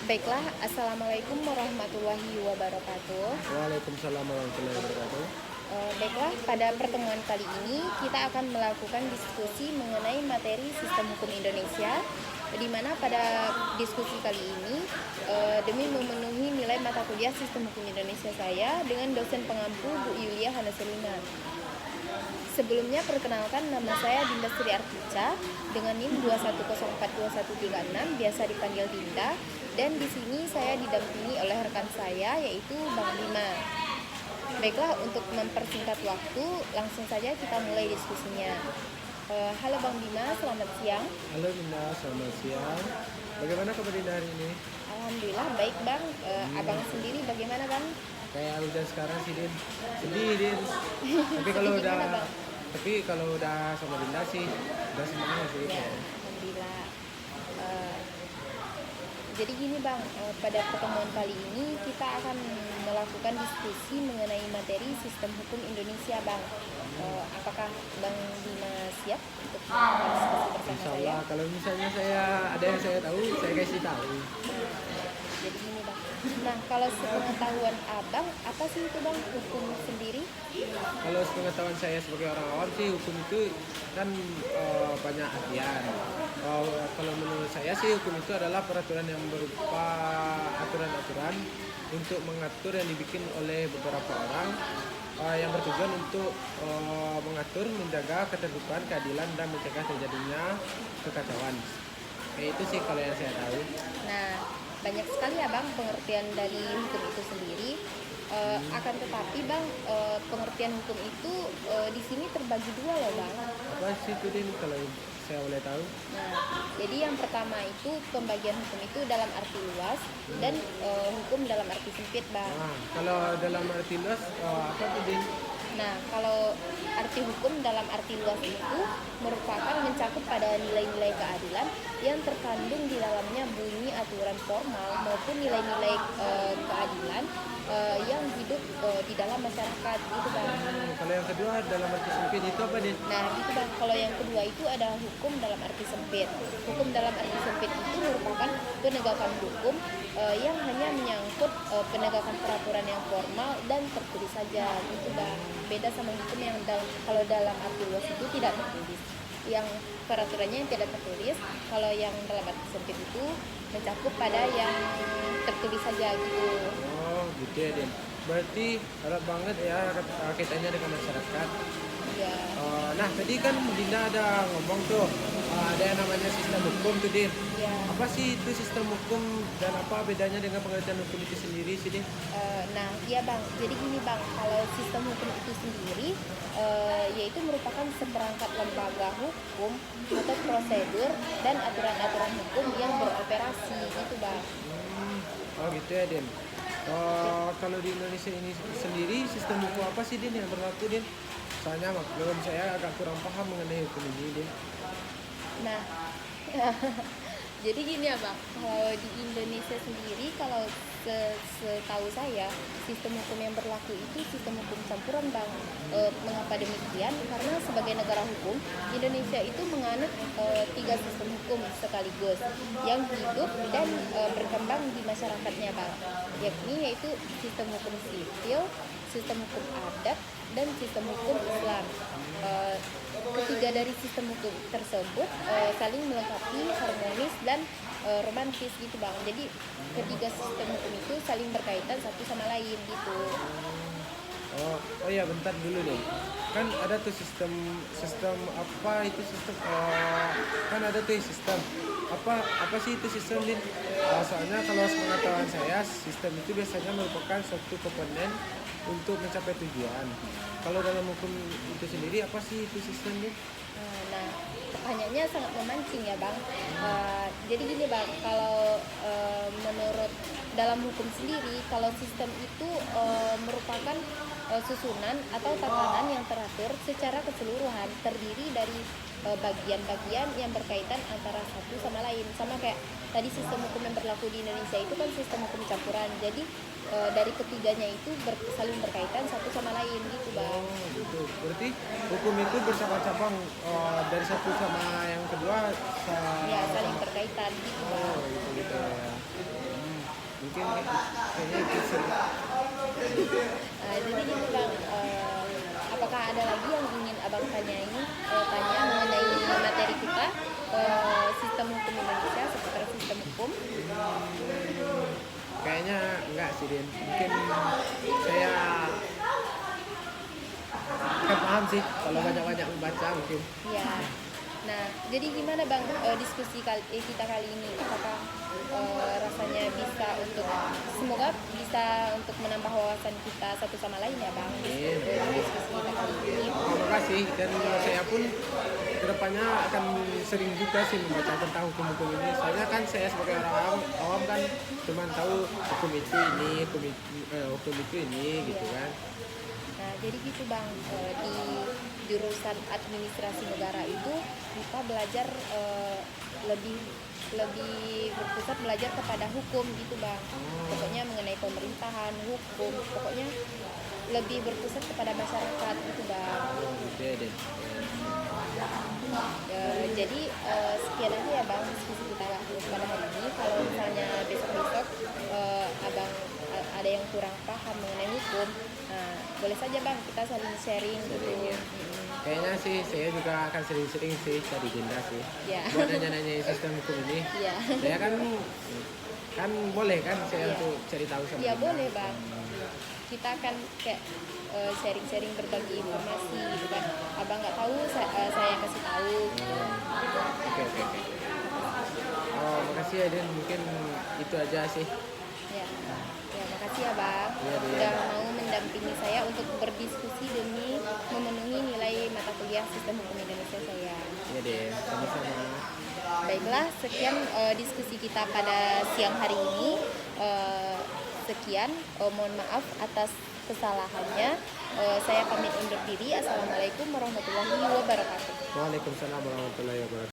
Baiklah, Assalamualaikum warahmatullahi wabarakatuh. Waalaikumsalam warahmatullahi wabarakatuh. Baiklah, pada pertemuan kali ini kita akan melakukan diskusi mengenai materi sistem hukum Indonesia, di mana pada diskusi kali ini demi memenuhi nilai mata kuliah sistem hukum Indonesia saya dengan dosen pengampu Bu Yulia Hanaselina. Sebelumnya perkenalkan, nama saya Dinda Sri Artica dengan NIM 2104236, biasa dipanggil Dinda, dan di sini saya didampingi oleh rekan saya yaitu Bang Bima. Baiklah, untuk mempersingkat waktu, langsung saja kita mulai diskusinya. Halo Bang Bima, selamat siang. Halo Dinda, selamat siang. Bagaimana kabar Dinda hari ini? Alhamdulillah baik Bang. Abang sendiri bagaimana Bang? Kayak udah sekarang sih Din, sedih Din. Tapi kalau Sedih udah, gimana, Bang? sama Dinda sih, udah semangat sih. Ya, Alhamdulillah. Eh, Jadi gini Bang, pada pertemuan kali ini kita akan melakukan diskusi mengenai materi sistem hukum Indonesia Bang. Apakah Bang Bima siap untuk melakukan diskusi bersama Insya saya? Allah, kalau misalnya saya ada yang saya tahu, saya kasih tahu. Jadi gini Bang. Nah, kalau sepengetahuan Abang, apa sih itu Bang hukum sendiri? Kalau sepengetahuan saya sebagai orang awam sih, hukum itu kan banyak artian. Kalau menurut saya sih, hukum itu adalah peraturan yang berupa aturan-aturan untuk mengatur yang dibikin oleh beberapa orang yang bertujuan untuk mengatur, menjaga ketertiban, keadilan, dan mencegah terjadinya kekacauan. Kayak itu sih kalau yang saya tahu. Nah, banyak sekali ya Bang pengertian dari hukum itu sendiri. Akan tetapi Bang, pengertian hukum itu di sini terbagi dua loh Bang. Apa sih itu Din kalau saya boleh tahu? Nah, jadi yang pertama itu pembagian hukum itu dalam arti luas dan hukum dalam arti sempit Bang. Nah, kalau dalam arti luas apa tuh Din? Nah, kalau arti hukum dalam arti luas itu merupakan mencakup pada nilai-nilai keadilan yang terkandung di dalamnya bunyi aturan formal maupun nilai-nilai keadilan yang hidup di dalam masyarakat gitu Bang. Kalau yang kedua dalam arti sempit itu apa Din? Nah, gitu Bang. Kalau yang kedua itu ada hukum dalam arti sempit. Hukum dalam arti sempit itu merupakan penegakan hukum yang hanya menyangkut penegakan peraturan yang formal dan tertulis saja gitu Bang. Beda sama hukum yang kalau dalam arti luas itu tidak tertulis. Yang peraturannya yang tidak tertulis, kalau yang dalam arti sempit itu mencakup pada yang tertulis saja gitu. Oh gitu ya Din. Berarti erat banget ya kaitannya dengan masyarakat. Ya. Nah tadi kan Dinda ada ngomong tuh ada yang namanya sistem hukum tuh Din. Ya. Apa sih itu sistem hukum dan apa bedanya dengan pengertian hukum itu sendiri sih Din? Nah, iya Bang. Jadi gini Bang, kalau sistem hukum itu sendiri yaitu merupakan seperangkat lembaga hukum atau prosedur dan aturan-aturan hukum yang beroperasi gitu Bang. Oh gitu ya Din. Kalau di Indonesia ini sendiri sistem hukum apa sih Din yang berlaku Din? Soalnya maklum saya agak kurang paham mengenai hukum ini Din. Nah, jadi gini ya Bang, kalau di Indonesia sendiri, kalau setahu saya, sistem hukum yang berlaku itu sistem hukum campuran Bang. Mengapa demikian? Karena sebagai negara hukum, Indonesia itu menganut 3 sistem hukum sekaligus yang hidup dan berkembang di masyarakatnya Bang. Yaitu sistem hukum sipil, sistem hukum adat, dan sistem hukum Islam. Ketiga dari sistem hukum tersebut saling melengkapi, harmonis, dan romantis gitu Bang. Jadi ketiga sistem hukum itu saling berkaitan satu sama lain gitu. Oh iya bentar dulu deh. Kan ada tuh sistem sistem apa itu sistem kan ada tuh sistem apa sih itu sistem Din? Soalnya kalau sepengetahuan saya sistem itu biasanya merupakan suatu komponen untuk mencapai tujuan. Kalau dalam hukum itu sendiri apa sih itu sistem Din? Nah, pertanyaannya sangat memancing ya Bang. Jadi gini Bang, kalau menurut dalam hukum sendiri, kalau sistem itu merupakan susunan atau tatanan yang teratur secara keseluruhan, terdiri dari bagian-bagian yang berkaitan antara satu sama lain. Sama kayak tadi sistem hukum yang berlaku di Indonesia itu kan sistem hukum campuran. Jadi dari ketiganya itu saling berkaitan satu sama lain gitu Bang. Oh gitu. Berarti hukum itu bersama cabang dari satu sama yang kedua Ya, saling sama. berkaitan gitu Oh, bang. gitu ya. Mungkin kayaknya itu sih. Jadi gitu bang, apakah ada lagi yang ingin abang tanya mengenai materi kita, sistem hukum Indonesia seputar sistem hukum? Kayaknya enggak sih, Din. Mungkin saya kan paham sih kalau banyak-banyak membaca mungkin. Ya. Nah, jadi gimana bang kita kali ini? Apakah rasanya semoga bisa untuk menambah wawasan kita satu sama lain ya bang? Amin. Diskusi kita kali ini. Terima kasih, dan saya pun kedepannya akan sering juga sih membaca tentang hukum-hukum ini. Soalnya kan saya sebagai orang awam kan cuma tahu hukum itu ini, hukum itu ini gitu kan. Nah, jadi gitu bang, di jurusan administrasi negara itu kita belajar lebih lebih berpusat belajar kepada hukum gitu bang. Pokoknya mengenai pemerintahan, hukum, pokoknya lebih berpusat kepada masyarakat gitu bang. Gitu ya, Din. Jadi sekian aja ya bang diskusi kita pada hari ini. Kalau misalnya besok-besok abang ada yang kurang paham mengenai hukum, nah, boleh saja bang kita saling sharing gitu. Sharing, ya. Kayaknya sih saya juga akan sering-sering sih cari Dinda sih. Ya. Buat nanya-nanya sistem hukum ini. Iya. Saya kan boleh kan saya Iya. untuk cari tahu sama Iya Dinda. boleh bang. Kita akan kayak sharing-sharing berbagi informasi gitu kan. Abang nggak tahu, saya kasih tahu. Oke. Oh, makasih ya, Din. Mungkin itu aja sih. Ya, makasih ya bang. Iya, Din. Udah mau mendampingi saya untuk berdiskusi demi memenuhi nilai mata kuliah sistem hukum Indonesia saya. Iya, Din. Sama-sama. Baiklah, sekian diskusi kita pada siang hari ini. Sekian, mohon maaf atas kesalahannya. Saya pamit undur diri. Assalamualaikum warahmatullahi wabarakatuh. Waalaikumsalam warahmatullahi wabarakatuh.